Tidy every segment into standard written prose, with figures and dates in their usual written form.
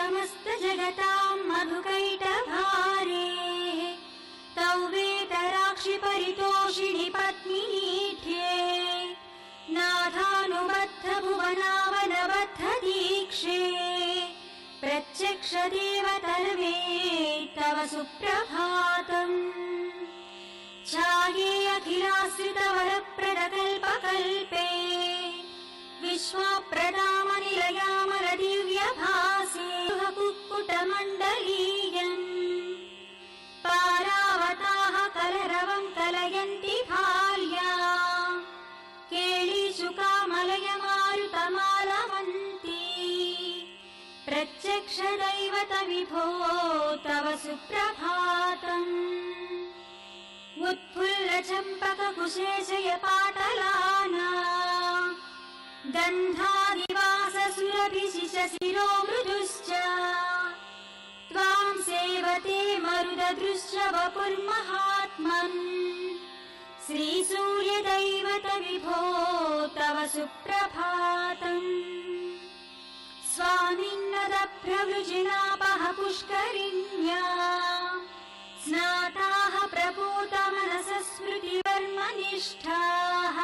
समस्त जगतां मधुकैटभारे तौ वेतराक्षि परितोषिणि पत्मिनीठ्ये नाथानुबद्ध भुवनावनबद्ध दीक्षे प्रत्यक्ष देवतर्वे तव सुप्रभातम् छाये अखिलाश्रित वरप्रदकल्पकल्पे विश्वप्रदामनिलयामल दिव्यभासे कुक्कुटमण्डलीयम् पारावताः कलरवं कलयन्ति भाल्या केळीशुकामलयमारुतमालवन्ती प्रत्यक्ष दैवत विभो तव सुप्रभातम् उत्फुल्ल चम्पक कुशेशय पाटलाना गन्धादिवास सुरभिशिष शिरो मृदुश्च त्वां सेवते मरुददृश्च वपुर्महात्मन् श्रीसूर्यदैवत विभो तव सुप्रभातम् स्वामिन्नदप्रवृजिनापः पुष्करिण्या स्नाताः प्रपूतमनसः स्मृतिवर्मनिष्ठाः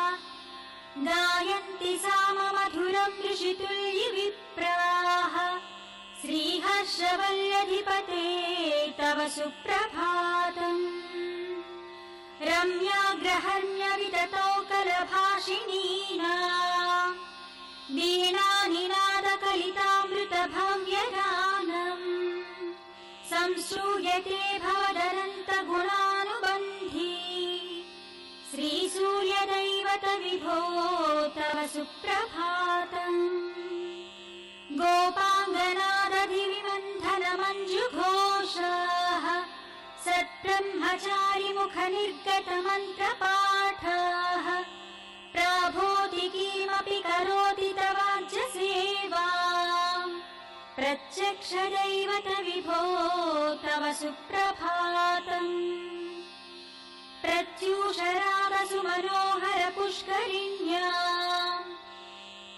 गायन्ति साममधुरं ऋषितुल्यविप्राः श्रीहर्षवल्लधिपते तव सुप्रभातम् रम्याग्रहण्यविततौ कलभाषिणीना वीणानिनादकलितामृतभव्यगानम् संश्रूयते भवदनन्तगुणानुबन्धी श्रीसूर्यदैवत विभो तव सुप्रभातम् गोपाङ्गनादधिविमन्थनमञ्जुघोषाः सत्ब्रह्मचारिमुखनिर्गतमन्त्रपाठाः प्राभोति किमपि करोति तवाज्य सेवाम् प्रत्यक्ष दैवत विभो तव सुप्रभातम् प्रत्यूषरागसु मनोहर पुष्करिण्या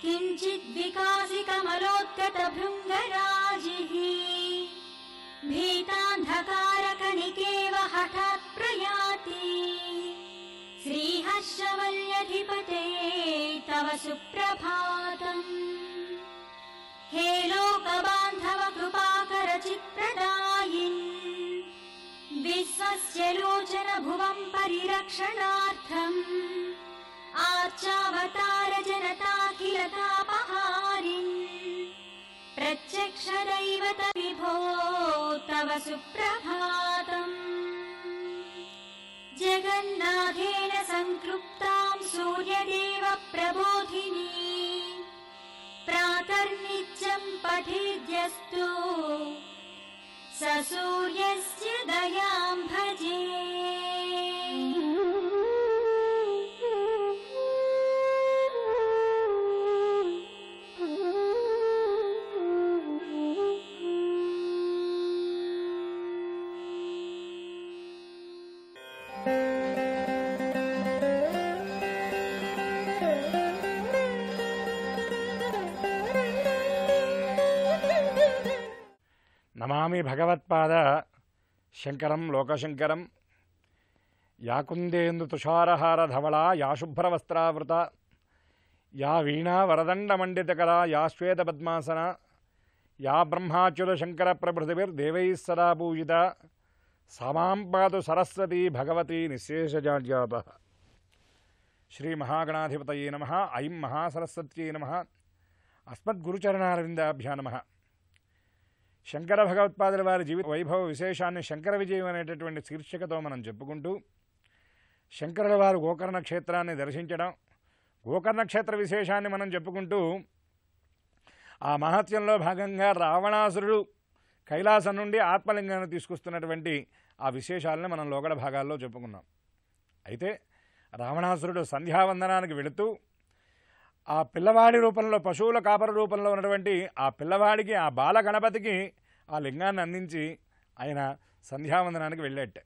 किञ्चिद्विकासि कमलोद्गत भृङ्गराजिः भीतान्धकारकणिकेव हठात् प्रयाति श्रीहर्षवल्लधिपते तव सुप्रभातम् हे लोकबान्धव कृपाकर चित्प्रदायिन् विश्वस्य लोचन भुवं परिरक्षणार्थम् आर्चावतार जनताखिलतापहारिन् प्रत्यक्ष दैवत विभो तव सुप्रभातम् जगन्नाथेन संक्लृप्तां सूर्यदेव प्रबोधिनी प्रातर्नित्यं पठेद्यस्तु स सूर्यस्य दयां भजे। నమామి భగవత్పాద శంకరం లోకశంకరం యా కుందేందు తుషారహార ధవళా యా శుభ్రవస్త్రావృత యా వీణా వరదండమండితకరా యా శ్వేతపద్మాసన యా బ్రహ్మాచ్యుత శంకర ప్రభృతిభిర్దేవైः సదా పూజిత సామాం పాతు సరస్వతీ భగవతి నిశ్శేషజాడ్యాపః. శ్రీ మహాగణాధిపతయే నమః. ఐం మహాసరస్వత్యై నమః. అస్మద్గురుచరణారవిందాభ్యా నమః. శంకర భగవత్పాదుల వారి జీవిత వైభవ విశేషాన్ని శంకర విజయం అనేటటువంటి శీర్షికతో మనం చెప్పుకుంటూ శంకరుల వారు గోకర్ణ క్షేత్రాన్ని దర్శించడం, గోకర్ణ క్షేత్ర విశేషాన్ని మనం చెప్పుకుంటూ ఆ మహత్యంలో భాగంగా రావణాసురుడు కైలాసం నుండి ఆత్మలింగాన్ని తీసుకొస్తున్నటువంటి ఆ విశేషాలను మనం లోగడ భాగాల్లో చెప్పుకున్నాం. అయితే రావణాసురుడు సంధ్యావందనానికి వెళుతూ ఆ పిల్లవాడి రూపంలో, పశువుల కాపర రూపంలో ఉన్నటువంటి ఆ పిల్లవాడికి, ఆ బాల గణపతికి ఆ లింగాన్ని అందించి ఆయన సంధ్యావందనానికి వెళ్ళేట.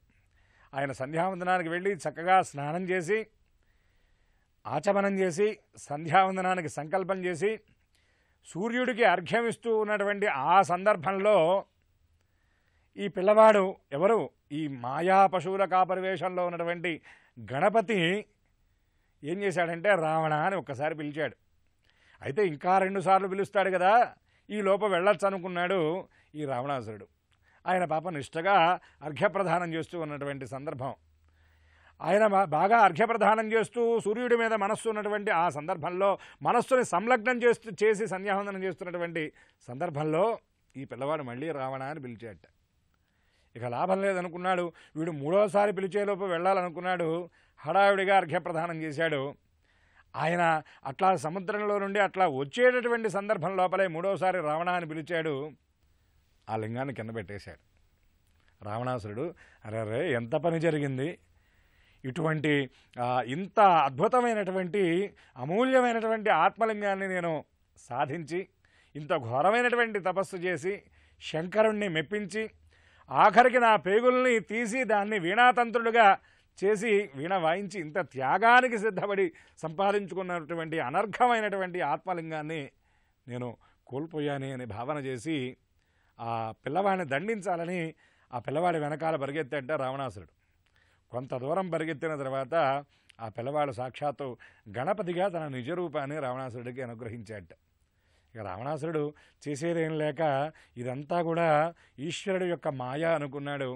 ఆయన సంధ్యావందనానికి వెళ్ళి చక్కగా స్నానం చేసి, ఆచమనం చేసి, సంధ్యావందనానికి సంకల్పం చేసి, సూర్యుడికి అర్ఘ్యమిస్తూ ఉన్నటువంటి ఆ సందర్భంలో ఈ పిల్లవాడు ఎవరు, ఈ మాయా పశువుల కాపరివేషంలో ఉన్నటువంటి గణపతి ఏం చేశాడంటే రావణ అని ఒక్కసారి పిలిచాడు. అయితే ఇంకా 2 సార్లు పిలుస్తాడు కదా, ఈ లోప వెళ్ళొచ్చు అనుకున్నాడు ఈ రావణాసురుడు. ఆయన పాప నిష్టగా అర్ఘ్యప్రదానం చేస్తూ ఉన్నటువంటి సందర్భం, ఆయన బాగా అర్ఘ్యప్రదానం చేస్తూ సూర్యుడి మీద మనస్సు ఉన్నటువంటి ఆ సందర్భంలో, మనస్సుని సంలగ్నం చేసి సంధ్యావందనం చేస్తున్నటువంటి సందర్భంలో ఈ పిల్లవాడు మళ్ళీ రావణ అని పిలిచాట. ఇక లాభం లేదనుకున్నాడు, వీడు 3వసారి పిలిచేలోపు వెళ్ళాలనుకున్నాడు. హడావిడిగా అర్ఘ్యప్రదానం చేశాడు. ఆయన అట్లా సముద్రంలో నుండి అట్లా వచ్చేటటువంటి సందర్భం లోపలే 3వసారి రావణ అని పిలిచాడు. ఆ లింగాన్ని కింద పెట్టేశాడు. రావణాసురుడు అరే ఎంత పని జరిగింది, ఇటువంటి ఇంత అద్భుతమైనటువంటి అమూల్యమైనటువంటి ఆత్మలింగాన్ని నేను సాధించి, ఇంత ఘోరమైనటువంటి తపస్సు చేసి, శంకరుణ్ణి మెప్పించి, ఆఖరికి నా పేగుల్ని తీసి దాన్ని వీణాతంత్రుడుగా చేసి వీణ వాయించి ఇంత త్యాగానికి సిద్ధపడి సంపాదించుకున్నటువంటి అనర్ఘమైనటువంటి ఆత్మలింగాన్ని నేను కోల్పోయాని అని భావన చేసి ఆ పిల్లవాడిని దండించాలని ఆ పిల్లవాడి వెనకాల పరిగెత్తాట రావణాసురుడు. కొంత దూరం పరిగెత్తిన తర్వాత ఆ పిల్లవాడు సాక్షాత్తు గణపతిగా తన నిజరూపాన్ని రావణాసురుడికి అనుగ్రహించాట. ఇక రావణాసురుడు చేసేదేం లేక ఇదంతా కూడా ఈశ్వరుడు యొక్క మాయ అనుకున్నాడు.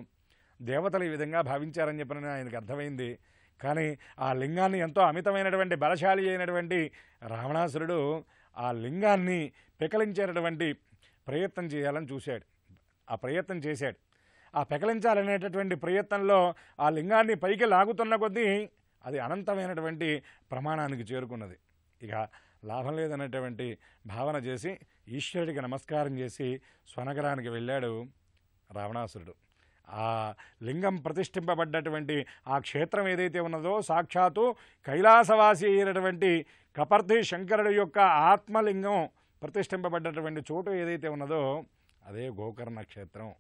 దేవతలు ఈ విధంగా భావించారని చెప్పిన ఆయనకు అర్థమైంది. కానీ ఆ లింగాన్ని ఎంతో అమితమైనటువంటి బలశాలి అయినటువంటి రావణాసురుడు ఆ లింగాన్ని పెకలించేటటువంటి ప్రయత్నం చేయాలని చూశాడు. ఆ ప్రయత్నం చేశాడు. ఆ పెకలించాలనేటటువంటి ప్రయత్నంలో ఆ లింగాన్ని పైకి లాగుతున్న కొద్దీ అది అనంతమైనటువంటి ప్రమాణానికి చేరుకున్నది. ఇక లాభం లేదనేటువంటి భావన చేసి ఈశ్వరుడికి నమస్కారం చేసి స్వనగరానికి వెళ్ళాడు రావణాసురుడు. ఆ లింగం ప్రతిష్ఠింపబడ్డటువంటి ఆ క్షేత్రం ఏదైతే ఉన్నదో సాక్షాత్తు కైలాసవాసి అయినటువంటి కపర్తి శంకరుడు యొక్క ఆత్మలింగం ప్రతిష్ఠింపబడ్డటువంటి చోటు ఏదైతే ఉన్నదో అదే గోకర్ణ క్షేత్రం.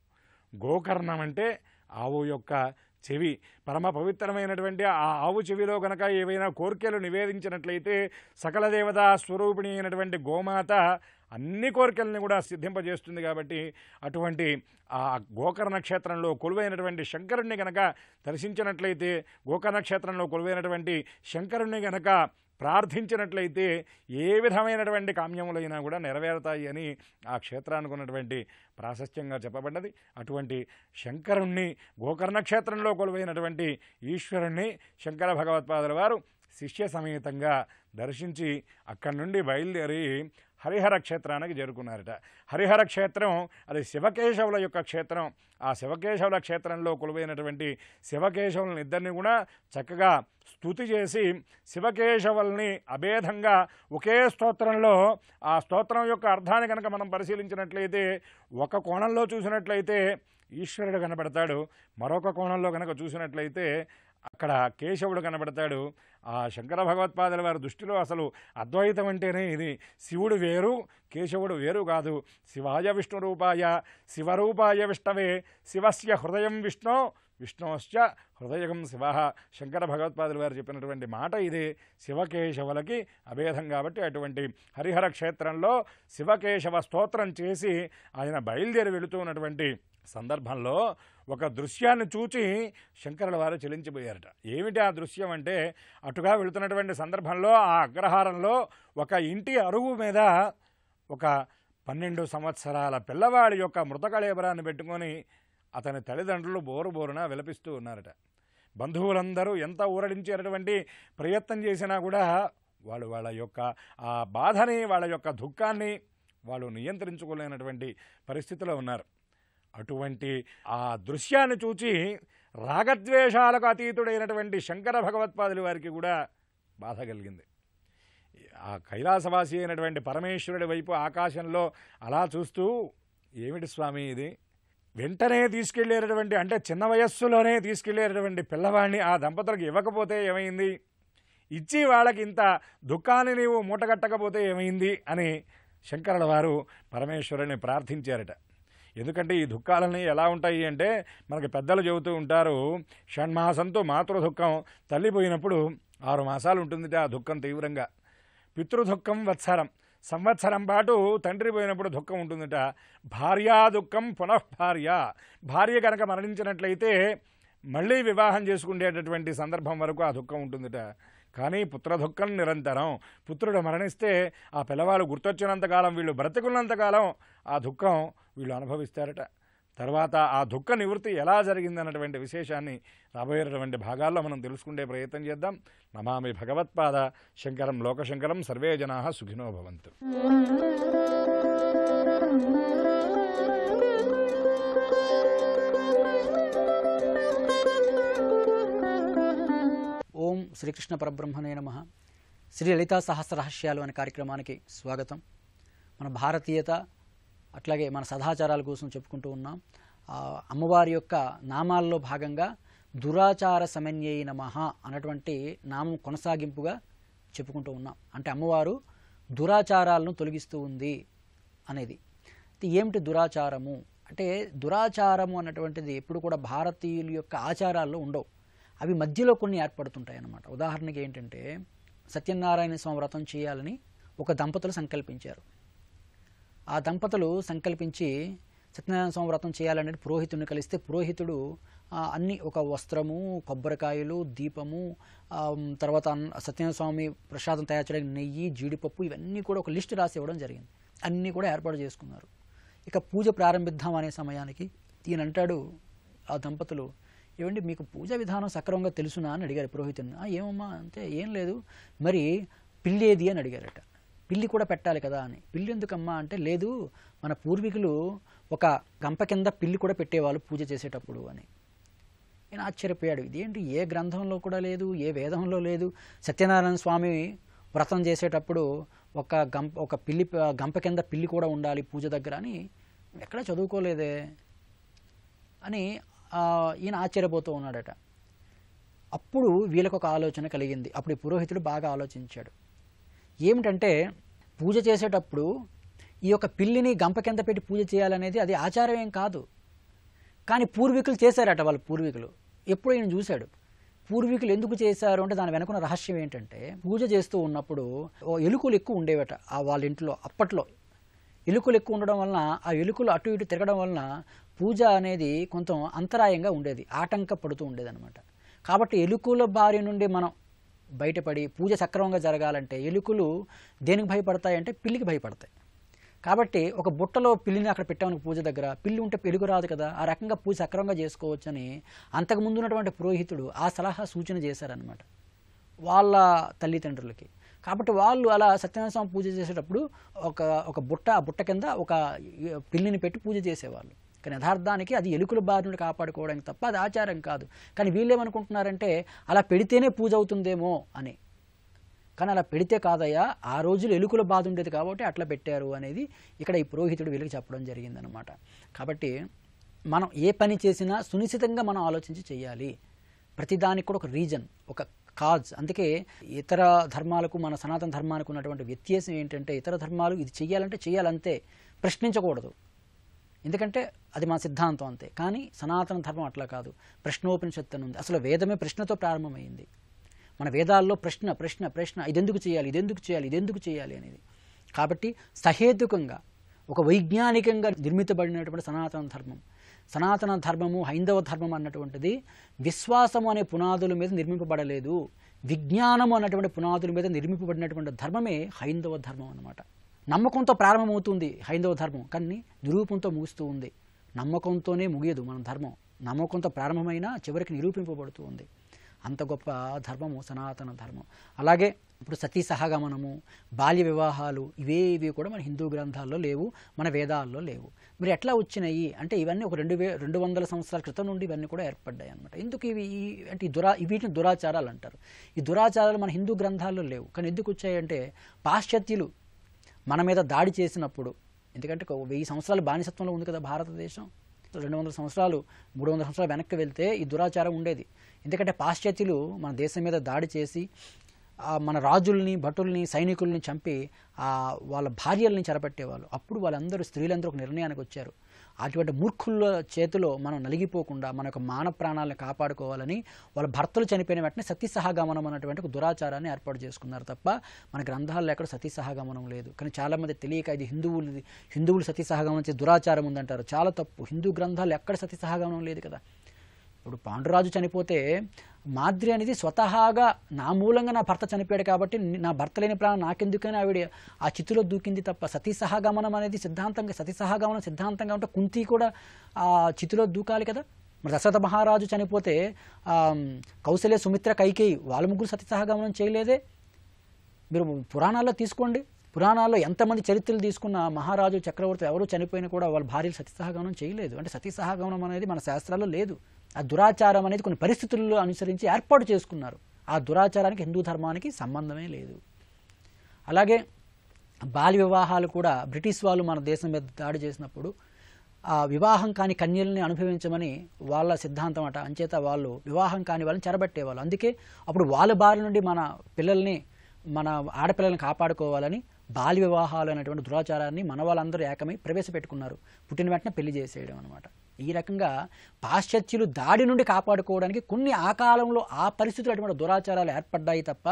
గోకర్ణం అంటే ఆవు యొక్క చెవి. పరమ పవిత్రమైనటువంటి ఆ ఆవు చెవిలో కనుక ఏవైనా కోరికలు నివేదించినట్లయితే సకల దేవతా స్వరూపిణి అయినటువంటి గోమాత అన్ని కోరికల్ని కూడా సిద్ధింపజేస్తుంది. కాబట్టి అటువంటి ఆ గోకర్ణ క్షేత్రంలో కొలువైనటువంటి శంకరుణ్ణి గనక దర్శించినట్లయితే, గోకర్ణ క్షేత్రంలో కొలువైనటువంటి శంకరుణ్ణి గనక ప్రార్థించినట్లయితే ఏ విధమైనటువంటి కామ్యములైనా కూడా నెరవేరుతాయి అని ఆ క్షేత్రానికి ఉన్నటువంటి ప్రాశస్త్యంగా చెప్పబడ్డది. అటువంటి శంకరుణ్ణి గోకర్ణ క్షేత్రంలో కొలువైనటువంటి ఈశ్వరుణ్ణి శంకర భగవత్పాదుల వారు శిష్య సమేతంగా దర్శించి అక్కడి నుండి బయలుదేరి హరిహర క్షేత్రానికి చేరుకున్నారట. హరిహర క్షేత్రం అది శివకేశవుల యొక్క క్షేత్రం. ఆ శివకేశవుల క్షేత్రంలో కొలువైనటువంటి శివకేశవులని ఇద్దరిని కూడా చక్కగా స్తుతి చేసి శివకేశవుల్ని అభేదంగా ఒకే స్తోత్రంలో ఆ స్తోత్రం యొక్క అర్థాన్ని కనుక మనం పరిశీలించినట్లయితే ఒక కోణంలో చూసినట్లయితే ఈశ్వరుడు కనబడతాడు, మరొక కోణంలో కనుక చూసినట్లయితే అక్కడ కేశవుడు కనబడతాడు. ఆ శంకర భగవత్పాదుల వారి దృష్టిలో అసలు అద్వైతం అంటేనే ఇది. శివుడు వేరు, కేశవుడు వేరు కాదు. శివాయ విష్ణు రూపాయ శివరూపాయ విష్ణవే శివస్య హృదయం విష్ణు విష్ణోశ్చ హృదయం శివ. శంకర భగవత్పాదుల వారు చెప్పినటువంటి మాట ఇదే. శివకేశవులకి అభేదం కాబట్టి అటువంటి హరిహర క్షేత్రంలో శివకేశవ స్తోత్రం చేసి ఆయన బయలుదేరి వెళుతూ ఉన్నటువంటి సందర్భంలో ఒక దృశ్యాన్ని చూచి శంకరుల వారు చెలించిపోయారట. ఏమిటి ఆ దృశ్యం అంటే, అటుగా వెళుతున్నటువంటి సందర్భంలో ఆ అగ్రహారంలో ఒక ఇంటి అరుగు మీద ఒక 12 సంవత్సరాల పిల్లవాడి యొక్క మృతకళేబరాన్ని పెట్టుకొని అతని తల్లిదండ్రులు బోరున విలపిస్తూ ఉన్నారట. బంధువులందరూ ఎంత ఊరడించేటటువంటి ప్రయత్నం చేసినా కూడా వాళ్ళు వాళ్ళ యొక్క ఆ బాధని, వాళ్ళ యొక్క దుఃఖాన్ని వాళ్ళు నియంత్రించుకోలేనటువంటి పరిస్థితిలో ఉన్నారు. అటువంటి ఆ దృశ్యాన్ని చూచి రాగద్వేషాలకు అతీతుడైనటువంటి శంకర భగవత్పాదుల వారికి కూడా బాధ కలిగింది. ఆ కైలాసవాసి అయినటువంటి పరమేశ్వరుడి వైపు ఆకాశంలో అలా చూస్తూ, ఏమిటి స్వామి ఇది, వెంటనే తీసుకెళ్లేటటువంటి అంటే చిన్న వయస్సులోనే తీసుకెళ్లేటటువంటి పిల్లవాడిని ఆ దంపతులకు ఇవ్వకపోతే ఏమైంది, ఇచ్చి వాళ్ళకి ఇంత దుఃఖాన్ని నీవు మూటగట్టకపోతే ఏమైంది అని శంకరుల వారు పరమేశ్వరుని ప్రార్థించారట. ఎందుకంటే ఈ దుఃఖాలన్నీ ఎలా ఉంటాయి అంటే, మనకి పెద్దలు చెబుతూ ఉంటారు, షణ్మాసంతో మాతృదుఃఖం, తల్లి పోయినప్పుడు 6 మాసాలు ఉంటుంది ఆ దుఃఖం తీవ్రంగా. పితృదుఃఖం వత్సరం, సంవత్సరం పాటు తండ్రి పోయినప్పుడు దుఃఖం ఉంటుందట. భార్యా దుఃఖం పునఃభార్య. భార్య కనుక మరణించినట్లయితే మళ్ళీ వివాహం చేసుకునేటటువంటి సందర్భం వరకు ఆ దుఃఖం ఉంటుందట. కానీ పుత్ర దుఃఖం నిరంతరం. పుత్రుడు మరణిస్తే ఆ పిల్లవాడు గుర్తొచ్చినంతకాలం, వీళ్ళు బ్రతికున్నంతకాలం ఆ దుఃఖం వీళ్ళు అనుభవిస్తారట. తర్వాత ఆ దుఃఖ నివృత్తి ఎలా జరిగిందన్నటువంటి విశేషాన్ని రాబోయేటటువంటి భాగాల్లో మనం తెలుసుకునే ప్రయత్నం చేద్దాం. నమామి భగవత్పాద శంకరం లోకశంకరం. సర్వే జనాః సుఖినో భవంతు. ఓం శ్రీకృష్ణ పరబ్రహ్మణే నమః. శ్రీ లలితా సహస్రరహస్యాలు అనే కార్యక్రమానికి స్వాగతం. మన భారతీయత అట్లాగే మన సదాచారాల కోసం చెప్పుకుంటూ ఉన్నాం. అమ్మవారి యొక్క నామాల్లో భాగంగా దురాచార సమన్యై నమః అన్నటువంటి నామం కొనసాగింపుగా చెప్పుకుంటూ ఉన్నాం. అంటే అమ్మవారు దురాచారాలను తొలగిస్తూ ఉంది అనేది. ఏమిటి దురాచారము అంటే, దురాచారము అన్నటువంటిది ఎప్పుడు కూడా భారతీయుల యొక్క ఆచారాల్లో ఉండవు. అవి మధ్యలో కొన్ని ఏర్పడుతుంటాయి అన్నమాట. ఉదాహరణకి ఏంటంటే, సత్యనారాయణ స్వామి వ్రతం చేయాలని ఒక దంపతులు సంకల్పించారు. ఆ దంపతులు సంకల్పించి సత్యనారాయణ స్వామి వ్రతం చేయాలనేది పురోహితుడిని కలిస్తే, పురోహితుడు అన్ని ఒక వస్త్రము, కొబ్బరికాయలు, దీపము, తర్వాత సత్యనారాయణ స్వామి ప్రసాదం తయారు చేయడానికి నెయ్యి, జీడిపప్పు, ఇవన్నీ కూడా ఒక లిస్ట్ రాసి ఇవ్వడం జరిగింది. అన్నీ కూడా ఏర్పాటు చేసుకున్నారు. ఇక పూజ ప్రారంభిద్దాం అనే సమయానికి ఈయన అంటాడు, ఆ దంపతులు, ఏమండి మీకు పూజా విధానం సక్రమంగా తెలుసునా అని అడిగారు పురోహితుని. ఏమమ్మా అంటే, ఏం లేదు, మరి పిల్లి ఏది అని అడిగారట. పిల్లి కూడా పెట్టాలి కదా అని. పిల్లి ఎందుకమ్మా అంటే, లేదు, మన పూర్వీకులు ఒక గంప కింద పిల్లి కూడా పెట్టేవాళ్ళు పూజ చేసేటప్పుడు అని. నేను ఆశ్చర్యపోయాడు. ఇదేంటి, ఏ గ్రంథంలో కూడా లేదు, ఏ వేదంలో లేదు. సత్యనారాయణ స్వామి వ్రతం చేసేటప్పుడు ఒక పిల్లి గంప కింద పిల్లి కూడా ఉండాలి పూజ దగ్గర అని ఎక్కడా చదువుకోలేదే అని ఈయన ఆశ్చర్యపోతూ ఉన్నాడట. అప్పుడు వీళ్ళకు ఒక ఆలోచన కలిగింది. అప్పుడు ఈ పురోహితుడు బాగా ఆలోచించాడు. ఏమిటంటే, పూజ చేసేటప్పుడు ఈ యొక్క పిల్లిని గంప కింద పెట్టి పూజ చేయాలనేది అది ఆచారం ఏం కాదు. కానీ పూర్వీకులు చేశారట. వాళ్ళ పూర్వీకులు ఎప్పుడు ఈయన చూశాడు. పూర్వీకులు ఎందుకు చేశారు అంటే, దాని వెనుకున్న రహస్యం ఏంటంటే, పూజ చేస్తూ ఉన్నప్పుడు ఎలుకలు ఎక్కువ ఉండేవట వాళ్ళ ఇంట్లో. అప్పట్లో ఎలుకలు ఎక్కువ ఉండడం వలన, ఆ ఎలుకలు అటు ఇటు తిరగడం వలన పూజ అనేది కొంచెం అంతరాయంగా ఉండేది, ఆటంక పడుతూ ఉండేది అనమాట. కాబట్టి ఎలుకల బారి నుండి మనం బయటపడి పూజ సక్రమంగా జరగాలంటే, ఎలుకలు దేనికి భయపడతాయంటే పిల్లికి భయపడతాయి. కాబట్టి ఒక బుట్టలో పిల్లిని అక్కడ పెట్టామని పూజ దగ్గర, పిల్లి ఉంటే ఎలుక రాదు కదా, ఆ రకంగా పూజ సక్రమంగా చేసుకోవచ్చని అంతకుముందు ఉన్నటువంటి పురోహితుడు ఆ సలహా సూచన చేశారనమాట వాళ్ళ తల్లిదండ్రులకి. కాబట్టి వాళ్ళు అలా సత్యనారాయణ స్వామి పూజ చేసేటప్పుడు ఒక బుట్ట కింద ఒక పిల్లిని పెట్టి పూజ చేసేవాళ్ళు. కానీ యథార్థానికి అది ఎలుకల బారి నుండి కాపాడుకోవడానికి తప్ప అది ఆచారం కాదు. కానీ వీళ్ళేమనుకుంటున్నారంటే, అలా పెడితేనే పూజ అవుతుందేమో అని. కానీ అలా పెడితే కాదయ్యా, ఆ రోజులు ఎలుకల బాధ ఉండేది కాబట్టి అట్లా పెట్టారు అనేది ఇక్కడ ఈ పురోహితుడు వీళ్ళకి చెప్పడం జరిగిందనమాట. కాబట్టి మనం ఏ పని చేసినా సునిశ్చితంగా మనం ఆలోచించి చేయాలి. ప్రతిదానికి కూడా ఒక రీజన్, ఒక కాజ్. అందుకే ఇతర ధర్మాలకు మన సనాతన ధర్మానికి ఉన్నటువంటి వ్యత్యాసం ఏంటంటే, ఇతర ధర్మాలు ఇది చెయ్యాలంటే చెయ్యాలంతే, ప్రశ్నించకూడదు. ఎందుకంటే అది మన సిద్ధాంతం అంతే. కానీ సనాతన ధర్మం అట్లా కాదు. ప్రశ్నోపనిషత్తు అని ఉంది. అసలు వేదమే ప్రశ్నతో ప్రారంభమైంది. మన వేదాల్లో ప్రశ్న ప్రశ్న ప్రశ్న, ఇదెందుకు చేయాలి, ఇదెందుకు చేయాలి, ఇదెందుకు చేయాలి అనేది. కాబట్టి సహేతుకంగా ఒక వైజ్ఞానికంగా నిర్మితబడినటువంటి సనాతన ధర్మము హైందవ ధర్మం అన్నటువంటిది విశ్వాసము అనే పునాదుల మీద నిర్మింపబడలేదు. విజ్ఞానము అన్నటువంటి పునాదుల మీద నిర్మింపబడినటువంటి ధర్మమే హైందవ ధర్మం అన్నమాట. నమ్మకంతో ప్రారంభమవుతుంది హైందవ ధర్మం, కానీ నిరూపంతో ముగుస్తూ ఉంది. నమ్మకంతోనే ముగియదు మన ధర్మం. నమ్మకంతో ప్రారంభమైనా చివరికి నిరూపింపబడుతూ ఉంది. అంత గొప్ప ధర్మము సనాతన ధర్మం. అలాగే ఇప్పుడు సతీ సహగమనము, బాల్య వివాహాలు, ఇవేవి కూడా మన హిందూ గ్రంథాల్లో లేవు, మన వేదాల్లో లేవు. మరి ఎట్లా వచ్చినాయి అంటే, ఇవన్నీ ఒక 200 సంవత్సరాల క్రితం నుండి ఇవన్నీ కూడా ఏర్పడ్డాయి అనమాట. ఎందుకు ఇవి అంటే వీటిని దురాచారాలు అంటారు. ఈ దురాచారాలు మన హిందూ గ్రంథాల్లో లేవు. కానీ ఎందుకు వచ్చాయంటే, పాశ్చాత్యులు మన మీద దాడి చేసినప్పుడు, ఎందుకంటే 1000 సంవత్సరాలు బానిసత్వంలో ఉంది కదా భారతదేశం. 200 సంవత్సరాలు 300 సంవత్సరాలు వెనక్కి వెళ్తే ఈ దురాచారం ఉండేది. ఎందుకంటే పాశ్చాత్యులు మన దేశం మీద దాడి చేసి మన రాజుల్ని, భటుల్ని, సైనికుల్ని చంపి వాళ్ళ భార్యల్ని చెరపట్టేవాళ్ళు. అప్పుడు వాళ్ళందరూ, స్త్రీలందరూ ఒక నిర్ణయానికి వచ్చారు, అటువంటి మూర్ఖుల చేతిలో మనం నలిగిపోకుండా మన యొక్క మాన ప్రాణాలను కాపాడుకోవాలని వాళ్ళ భర్తలు చనిపోయిన వెంటనే సతీసహగమనం అన్నటువంటి ఒక దురాచారాన్ని ఏర్పాటు చేసుకున్నారు తప్ప మన గ్రంథాల్లో ఎక్కడ సతీసహగమనం లేదు. కానీ చాలామంది తెలియక ఇది హిందువులు సతీసహగమనం చేసే దురాచారం ఉందంటారు. చాలా తప్పు. హిందూ గ్రంథాలు ఎక్కడ సతీసహగమనం లేదు కదా. ఇప్పుడు పాండురాజు చనిపోతే మాద్రి అనేది స్వతహాగా నా మూలంగా నా భర్త చనిపోయాడు కాబట్టి నా భర్త లేని ప్రాణం నాకెందుకని ఆవిడ ఆ చిత్తులో దూకింది తప్ప సతీసహగమనం అనేది సిద్ధాంతంగా, సతీసహగమనం సిద్ధాంతంగా ఉంటే కుంతి కూడా ఆ చిత్తులో దూకాలి కదా. మరి దశరథ మహారాజు చనిపోతే కౌసల్య, సుమిత్ర, కైకేయి వాళ్ళ ముగ్గురు సతీసహగమనం చేయలేదే. మీరు పురాణాల్లో తీసుకోండి, పురాణాల్లో ఎంతమంది చరిత్రలు తీసుకున్న మహారాజు, చక్రవర్తి ఎవరు చనిపోయినా కూడా వాళ్ళ భార్యలు సతీసహగమనం చేయలేదు. అంటే సతీసహగమనం అనేది మన శాస్త్రాల్లో లేదు. ఆ దురాచారం అనేది కొన్ని పరిస్థితుల్లో అనుసరించి ఏర్పాటు చేసుకున్నారు. ఆ దురాచారానికి హిందూ ధర్మానికి సంబంధమే లేదు. అలాగే బాల్య వివాహాలు కూడా బ్రిటిష్ వాళ్ళు మన దేశం మీద దాడి చేసినప్పుడు ఆ వివాహం కాని కన్యల్ని అనుభవించమని వాళ్ళ సిద్ధాంతం అట. అంచేత వాళ్ళు వివాహం కాని వాళ్ళని చెరబట్టేవాళ్ళు. అందుకే అప్పుడు వాళ్ళ బారి నుండి మన పిల్లల్ని, మన ఆడపిల్లల్ని కాపాడుకోవాలని బాల్య వివాహాలు అనేటువంటి దురాచారాన్ని మన వాళ్ళందరూ ఏకమై ప్రవేశపెట్టుకున్నారు. పుట్టిన వెంటనే పెళ్లి చేసేయడం అనమాట. ఈ రకంగా పాశ్చాత్యులు దాడి నుండి కాపాడుకోవడానికి కొన్ని ఆ కాలంలో ఆ పరిస్థితులు అటువంటి దురాచారాలు ఏర్పడ్డాయి తప్ప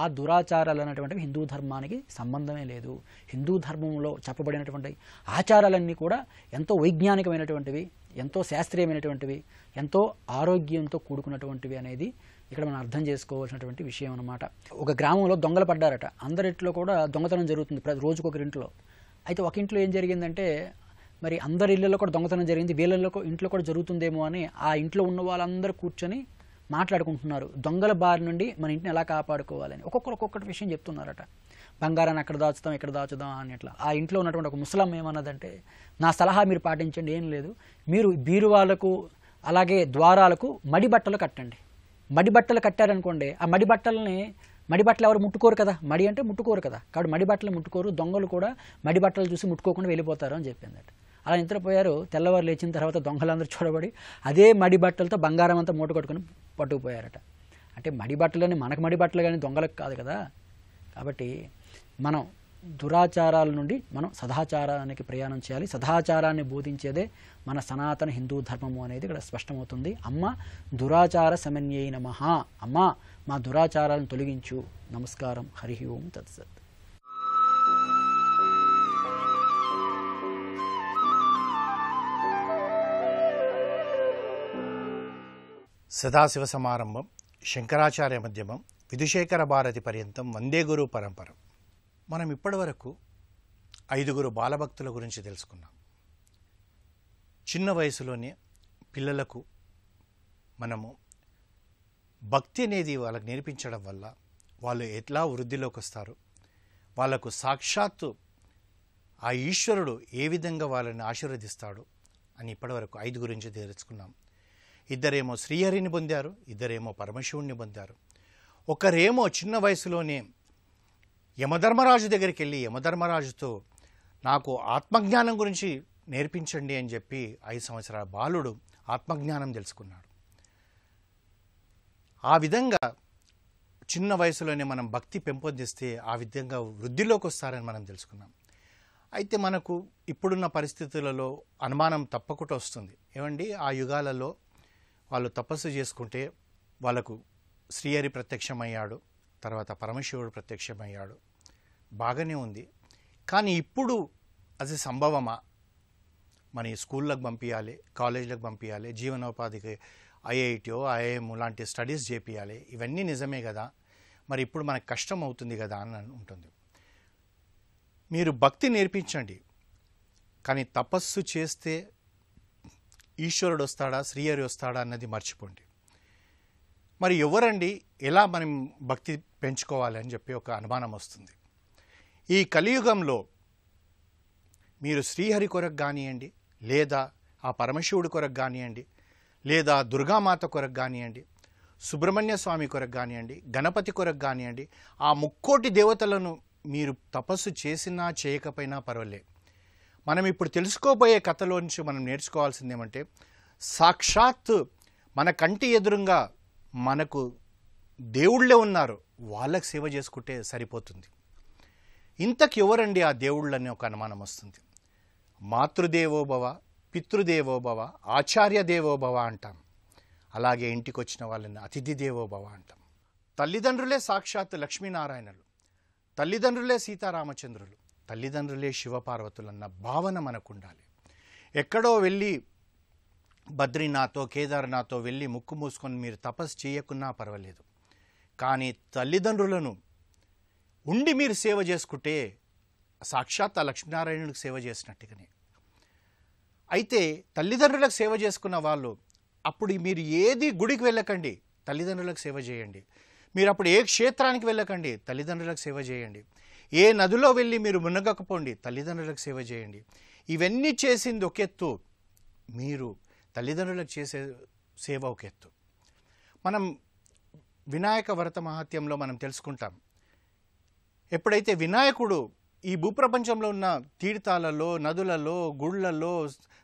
ఆ దురాచారాలు అనేటువంటివి హిందూ ధర్మానికి సంబంధమే లేదు. హిందూ ధర్మంలో చెప్పబడినటువంటి ఆచారాలన్నీ కూడా ఎంతో వైజ్ఞానికమైనటువంటివి, ఎంతో శాస్త్రీయమైనటువంటివి, ఎంతో ఆరోగ్యంతో కూడుకున్నటువంటివి అనేది ఇక్కడ మనం అర్థం చేసుకోవాల్సినటువంటి విషయం అనమాట. ఒక గ్రామంలో దొంగలు పడ్డారట. అందరింట్లో కూడా దొంగతనం జరుగుతుంది రోజుకొకరింట్లో. అయితే ఒక ఇంట్లో ఏం జరిగిందంటే, మరి అందరి ఇళ్లలో కూడా దొంగతనం జరిగింది, వీళ్ళల్లో ఇంట్లో కూడా జరుగుతుందేమో అని ఆ ఇంట్లో ఉన్న వాళ్ళందరూ కూర్చొని మాట్లాడుకుంటున్నారు. దొంగల బారి నుండి మన ఇంటిని ఎలా కాపాడుకోవాలని ఒక్కొక్కటి విషయం చెప్తున్నారట. బంగారాన్ని అక్కడ దాచుదాం, ఇక్కడ దాచుదాం అని అట్లా. ఆ ఇంట్లో ఉన్నటువంటి ఒక ముసలమ్మ ఏమన్నదంటే, నా సలహా మీరు పాటించండి, ఏం లేదు, మీరు బీరువాలకు అలాగే ద్వారాలకు మడి బట్టలు కట్టండి. మడి బట్టలు కట్టారనుకోండి, ఆ మడి బట్టలు ఎవరు ముట్టుకోరు కదా, మడి అంటే ముట్టుకోరు కదా, కాబట్టి మడి బట్టలు ముట్టుకోరు, దొంగలు కూడా మడి బట్టలు చూసి ముట్టుకోకుండా వెళ్ళిపోతారు అని చెప్పిందట. అలా నిద్రపోయారు. తెల్లవారు లేచిన తర్వాత దొంగలందరూ చూడబడి అదే మడి బట్టలతో బంగారం అంతా మూట కట్టుకుని పట్టుకుపోయారట. అంటే మడి బట్టలని మనకు మడి బట్టలు కానీ దొంగలకు కాదు కదా. కాబట్టి మనం దురాచారాల నుండి మనం సదాచారానికి ప్రయాణం చేయాలి. సదాచారాన్ని బోధించేదే మన సనాతన హిందూ ధర్మము అనేది ఇక్కడ స్పష్టమవుతుంది. అమ్మ దురాచార సమన్యై నమః, అమ్మ మా దురాచారాలను తొలగించు. నమస్కారం. హరి ఓం తత్సత్. సదాశివ సమారంభం శంకరాచార్య మధ్యమం విధుశేఖర భారతి పర్యంతం వందే గురు పరంపరం. మనం ఇప్పటి వరకు 5 బాలభక్తుల గురించి తెలుసుకున్నాం. చిన్న వయసులోనే పిల్లలకు మనము భక్తి అనేది వాళ్ళకి నేర్పించడం వల్ల వాళ్ళు ఎట్లా వృద్ధిలోకి వస్తారు, వాళ్ళకు సాక్షాత్తు ఆ ఈశ్వరుడు ఏ విధంగా వాళ్ళని ఆశీర్వదిస్తాడు అని ఇప్పటివరకు 5 గురించి తెలుసుకున్నాం. 2 శ్రీహరిని పొందారు, 2 పరమశివుణ్ణి పొందారు. ఒకరేమో చిన్న వయసులోనే యమధర్మరాజు దగ్గరికి వెళ్ళి యమధర్మరాజుతో నాకు ఆత్మజ్ఞానం గురించి నేర్పించండి అని చెప్పి 5 సంవత్సరాల బాలుడు ఆత్మజ్ఞానం తెలుసుకున్నాడు. ఆ విధంగా చిన్న వయసులోనే మనం భక్తి పెంపొందిస్తే ఆ విధంగా వృద్ధిలోకి వస్తారని మనం తెలుసుకున్నాం. అయితే మనకు ఇప్పుడున్న పరిస్థితులలో అనుమానం తప్పకుండా వస్తుంది. ఏమండి, ఆ యుగాలలో వాళ్ళు తపస్సు చేసుకుంటే వాళ్ళకు శ్రీహరి ప్రత్యక్షమయ్యాడు, తర్వాత పరమశివుడు ప్రత్యక్షమయ్యాడు, బాగానే ఉంది. కానీ ఇప్పుడు అది సంభవమా? మన స్కూళ్ళకు పంపించాలి, కాలేజీలకు పంపించాలి, జీవనోపాధికి ఐఐటిఓ ఐఐఎం లాంటి స్టడీస్ చేపియాలి, ఇవన్నీ నిజమే కదా, మరి ఇప్పుడు మనకు కష్టం అవుతుంది కదా అని ఉంటుంది. మీరు భక్తి నేర్పించండి, కానీ తపస్సు చేస్తే ఈశ్వరుడు వస్తాడా, శ్రీహరి వస్తాడా అన్నది మర్చిపోండి. మరి ఎవరండి, ఎలా మనం భక్తి పెంచుకోవాలని చెప్పి ఒక అనుమానం వస్తుంది. ఈ కలియుగంలో మీరు శ్రీహరి కొరకు కానివ్వండి, లేదా ఆ పరమశివుడి కొరకు కానివ్వండి, లేదా దుర్గామాత కొరకు కానివ్వండి, సుబ్రహ్మణ్య స్వామి కొరకు కానివ్వండి, గణపతి కొరకు కానివ్వండి, ఆ 3 దేవతలను మీరు తపస్సు చేసినా చేయకపోయినా పర్వాలే. మనం ఇప్పుడు తెలుసుకోబోయే కథలో నుంచి మనం నేర్చుకోవాల్సింది ఏమంటే, సాక్షాత్ మన కంటి ఎదురుగా మనకు దేవుళ్ళే ఉన్నారు, వాళ్ళకి సేవ చేసుకుంటే సరిపోతుంది. ఇంతకు ఎవరండి ఆ దేవుళ్ళని ఒక అనుమానం వస్తుంది. మాతృదేవోభవ, పితృదేవోభవ, ఆచార్య దేవోభవ అంటాం. అలాగే ఇంటికి వచ్చిన వాళ్ళని అతిథి దేవోభవ అంటాం. తల్లిదండ్రులే సాక్షాత్ లక్ష్మీనారాయణులు, తల్లిదండ్రులే సీతారామచంద్రులు, తల్లిదండ్రులే శివపార్వతులన్న భావన మనకు ఉండాలి. ఎక్కడో వెళ్ళి బద్రీనాథో కేదార్నాథో వెళ్ళి ముక్కు మూసుకొని మీరు తపస్సు చేయకున్నా పర్వాలేదు, కానీ తల్లిదండ్రులను ఉండి మీరు సేవ చేసుకుంటే సాక్షాత్ ఆ లక్ష్మీనారాయణుడికి సేవ చేసినట్టుగానే. అయితే తల్లిదండ్రులకు సేవ చేసుకున్న వాళ్ళు అప్పుడు మీరు ఏది గుడికి వెళ్ళకండి, తల్లిదండ్రులకు సేవ చేయండి. మీరు అప్పుడు ఏ క్షేత్రానికి వెళ్ళకండి, తల్లిదండ్రులకు సేవ చేయండి. ఏ నదిలో వెళ్ళి మీరు మునగకపోండి, తల్లిదండ్రులకు సేవ చేయండి. ఇవన్నీ చేసింది ఒక ఎత్తు, మీరు తల్లిదండ్రులకు చేసే సేవ ఒక ఎత్తు. మనం వినాయక వ్రత మహాత్యంలో మనం తెలుసుకుంటాం. ఎప్పుడైతే వినాయకుడు ఈ భూప్రపంచంలో ఉన్న తీర్థాలలో, నదులలో, గుళ్ళల్లో,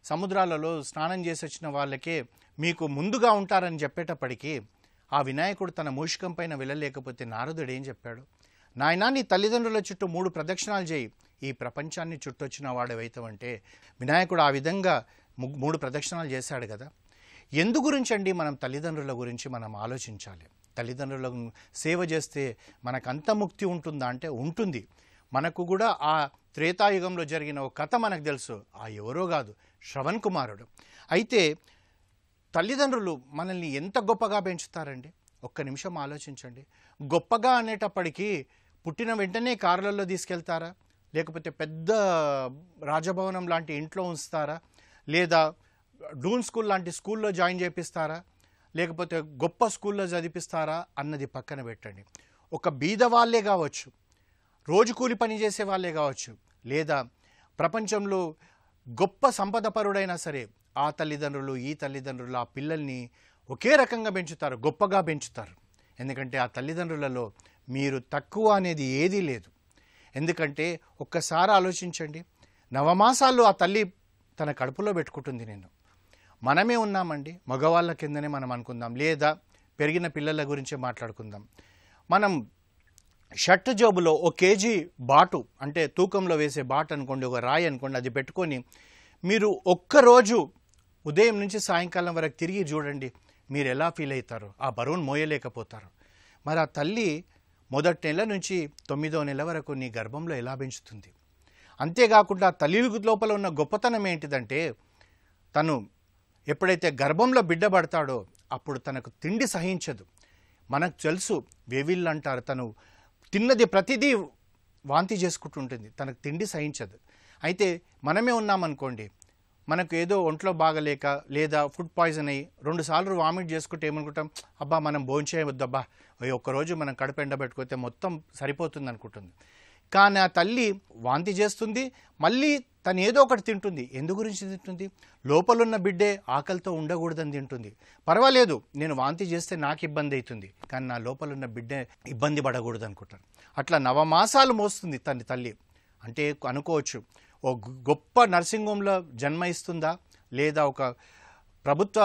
సముద్రాలలో స్నానం చేసి వచ్చిన వాళ్ళకే మీకు ముందుగా ఉంటారని చెప్పేటప్పటికీ ఆ వినాయకుడు తన మూషికం పైన వెళ్ళలేకపోతే నారదుడు ఏం చెప్పాడు? నాయనా, నీ తల్లిదండ్రుల చుట్టూ 3 ప్రదక్షిణాలు చేయి, ఈ ప్రపంచాన్ని చుట్టొచ్చిన వాడవైతావంటే వినాయకుడు ఆ విధంగా 3 ప్రదక్షిణాలు చేశాడు కదా. ఎందు గురించి అండి మనం తల్లిదండ్రుల గురించి మనం ఆలోచించాలి. తల్లిదండ్రులకు సేవ చేస్తే మనకంత ముక్తి ఉంటుందా అంటే ఉంటుంది. మనకు కూడా ఆ త్రేతాయుగంలో జరిగిన ఒక కథ మనకు తెలుసు. ఆ ఎవరో కాదు, శ్రవణ్ కుమారుడు. అయితే తల్లిదండ్రులు మనల్ని ఎంత గొప్పగా పెంచుతారండి. ఒక్క నిమిషం ఆలోచించండి. గొప్పగా అనేటప్పటికీ పుట్టిన వెంటనే కారులలో తీసుకెళ్తారా, లేకపోతే పెద్ద రాజభవనం లాంటి ఇంట్లో ఉంచుతారా, లేదా డూన్ స్కూల్ లాంటి స్కూల్లో జాయిన్ చేపిస్తారా, లేకపోతే గొప్ప స్కూల్లో చదివిస్తారా అన్నది పక్కన పెట్టండి. ఒక బీద వాళ్ళే కావచ్చు, రోజు కూలి పని చేసే వాళ్ళే కావచ్చు, లేదా ప్రపంచంలో గొప్ప సంపదపరుడైనా సరే ఆ తల్లిదండ్రులు ఈ తల్లిదండ్రులు ఆ పిల్లల్ని ఒకే రకంగా పెంచుతారు, గొప్పగా పెంచుతారు. ఎందుకంటే ఆ తల్లిదండ్రులలో మీరు తక్కువ అనేది ఏదీ లేదు. ఎందుకంటే ఒక్కసారి ఆలోచించండి, నవమాసాలు ఆ తల్లి తన కడుపులో పెట్టుకుంటుంది నేను. మనమే ఉన్నామండి, మగవాళ్ళ కిందనే మనం అనుకుందాం, లేదా పెరిగిన పిల్లల గురించే మాట్లాడుకుందాం. మనం షర్ట్ జోబులో 1 కేజీ బాటు, అంటే తూకంలో వేసే బాటు అనుకోండి, ఒక రాయి అనుకోండి, అది పెట్టుకొని మీరు ఒక్కరోజు ఉదయం నుంచి సాయంకాలం వరకు తిరిగి చూడండి, మీరు ఎలా ఫీల్ అవుతారు, ఆ బరువును మోయలేకపోతారు. మరి ఆ తల్లి మొదటి నెల నుంచి 9వ నెల వరకు నీ గర్భంలో ఎలా పెంచుతుంది? అంతేకాకుండా తల్లి లోపల ఉన్న గొప్పతనం ఏంటిదంటే, తను ఎప్పుడైతే గర్భంలో బిడ్డ పడతాడో అప్పుడు తనకు తిండి సహించదు. మనకు తెలుసు, వేవిళ్ళు అంటారు, తను తిన్నది ప్రతిదీ వాంతి చేసుకుంటుంటుంది, తనకు తిండి సహించదు. అయితే మనమే ఉన్నామనుకోండి, మనకు ఏదో ఒంట్లో బాగలేక లేదా ఫుడ్ పాయిజన్ అయ్యి 2 సార్లు వామిట్ చేసుకుంటే ఏమనుకుంటాం, అబ్బా మనం భోంచేయవద్దు, అబ్బా ఒక్కరోజు మనం కడుపు ఎండబెట్టుకుంటే మొత్తం సరిపోతుంది అనుకుంటుంది. కానీ ఆ తల్లి వాంతి చేస్తుంది, మళ్ళీ తను ఏదో ఒకటి తింటుంది. ఎందు గురించి తింటుంది? లోపలున్న బిడ్డే ఆకలితో ఉండకూడదని తింటుంది. పర్వాలేదు, నేను వాంతి చేస్తే నాకు ఇబ్బంది అవుతుంది, కానీ నా లోపలున్న బిడ్డే ఇబ్బంది పడకూడదు అనుకుంటాను. అట్లా 9 మాసాలు మోస్తుంది తన తల్లి. అంటే అనుకోవచ్చు, ఓ గొప్ప నర్సింగ్ హోమ్లో జన్మ ఇస్తుందా, లేదా ఒక ప్రభుత్వ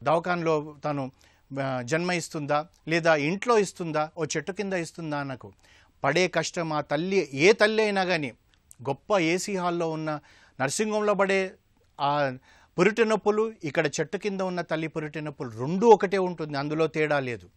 దవాఖానలో తను జన్మ ఇస్తుందా, లేదా ఇంట్లో ఇస్తుందా, ఓ చెట్టు కింద ఇస్తుందా? నాకు పడే కష్టం ఆ తల్లి, ఏ తల్లి అయినా కానీ, గొప్ప ఏసీ హాల్లో ఉన్న నర్సింగ్ హోమ్లో పడే ఆ పురిటి నొప్పులు, ఇక్కడ చెట్టు కింద ఉన్న తల్లి పురిటి నొప్పులు 2 ఒకటే ఉంటుంది, అందులో తేడా లేదు.